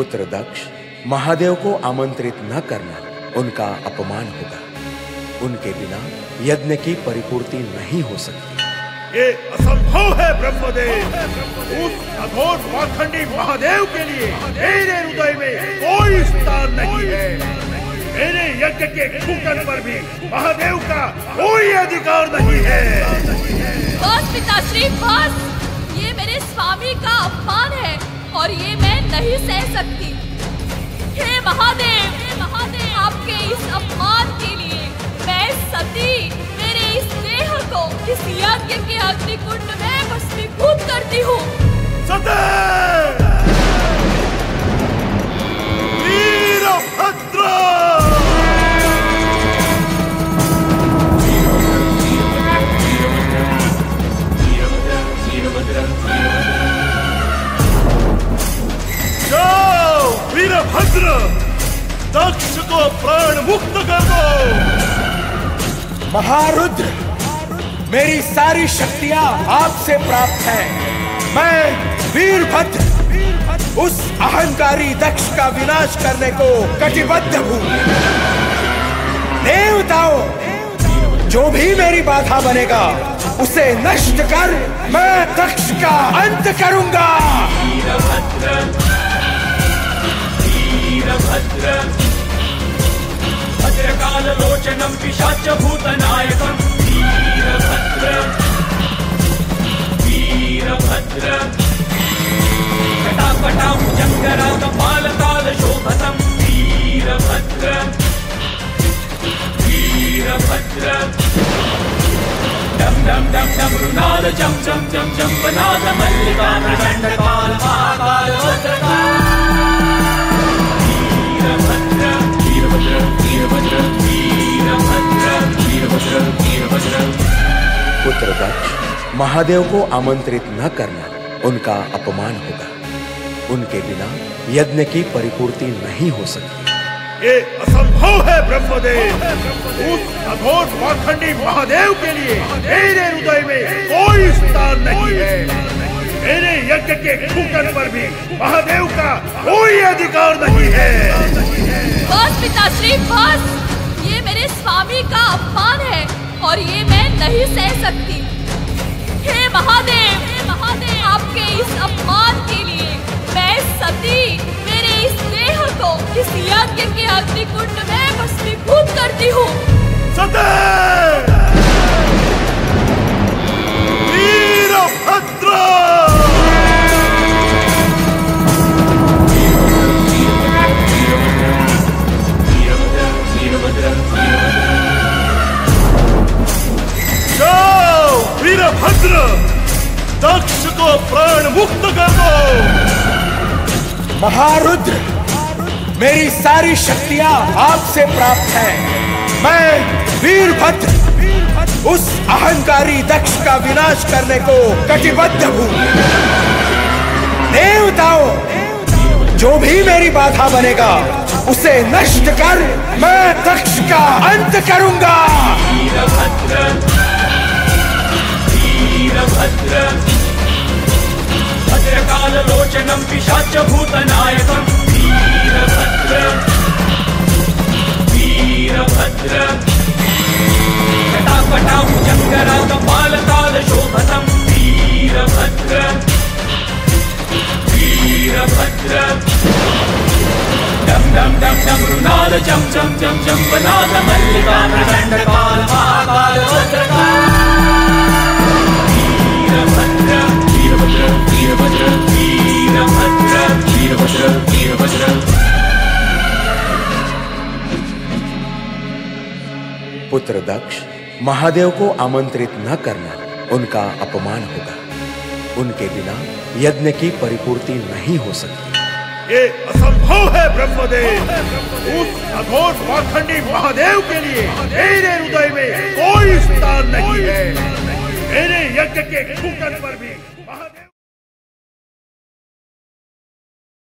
पुत्र दक्ष, महादेव को आमंत्रित न करना उनका अपमान होगा। उनके बिना यज्ञ की परिपूर्ति नहीं हो सकती। ये असंभव है ब्रह्मदेव। उस अघोर पाखंडी महादेव के लिए मेरे हृदय में कोई स्थान नहीं है। मेरे यज्ञ के खूटन पर भी महादेव का कोई अधिकार नहीं है। बस पिताश्री बस, ये मेरे स्वामी का अपमान है और ये मैं नहीं सह सकती। हे महादेव, आपके इस अपमान के लिए मैं सती मेरे इस देह को इस यज्ञ के अग्निकुंड में भस्मीभूत करती हूँ। सती! वीरभद्र! जाओ वीरभद्र, दक्ष को प्राण मुक्त कर दो। महारुद्र, मेरी सारी शक्तियां आपसे प्राप्त हैं। मैं वीरभद्र उस अहंकारी दक्ष का विनाश करने को कटिबद्ध हूँ। देवताओं, जो भी मेरी बाधा बनेगा उसे नष्ट कर मैं दक्ष का अंत करूंगा। भद्रकालोचनं पिशाच भूतनायकं वीरभद्र कटाकटां जङ्गरागपालकालशोभतं वीरभद्र डम डम डम डम रुनाद जम जम जम जम वनाद मल्लिका प्रचण्डकाल महाकाल वज्रकाल पुत्र दक्ष, महादेव को आमंत्रित न करना उनका अपमान होगा। उनके बिना यज्ञ की परिपूर्ति नहीं हो सकती। ये असंभव है ब्रह्मदेव। उस अघोर पाखंडी महादेव के लिए मेरे हृदय में कोई स्थान नहीं है। मेरे यज्ञ के खूटन पर भी महादेव का कोई अधिकार नहीं है। बस पिताश्री बस, ये मेरे स्वामी का अपमान है और ये मैं नहीं सह सकती। हे महादेव, आपके इस अपमान के लिए मैं सती मेरे इस देह को इस यज्ञ के अग्निकुंड में भस्मीभूत करती हूँ। सती! वीरभद्र! जाओ वीरभद्र, दक्ष को प्राण मुक्त कर दो। महारुद्र, मेरी सारी शक्तियां आपसे प्राप्त हैं। मैं वीरभद्र उस अहंकारी दक्ष का विनाश करने को कटिबद्ध हूँ। देवताओं, जो भी मेरी बाधा बनेगा उसे नष्ट कर मैं दक्ष का अंत करूंगा। भद्रकालोचनं पिशाच भूतनायकं वीरभद्र कटाकटां जङ्गरागपालकालशोभतं वीरभद्र डम डम डम डम रुनाद जम जम जम जम वनाद मल्लिका प्रचण्डकाल महाकाल वज्रकाल वीरभद्र। पुत्र दक्ष, महादेव को आमंत्रित न करना उनका अपमान होगा। उनके बिना यज्ञ की परिपूर्ति नहीं हो सकती। ये असंभव है ब्रह्मदेव। उस अघोर पाखंडी महादेव के लिए मेरे हृदय में कोई स्थान नहीं है। मेरे यज्ञ के खूटन पर भी महादेव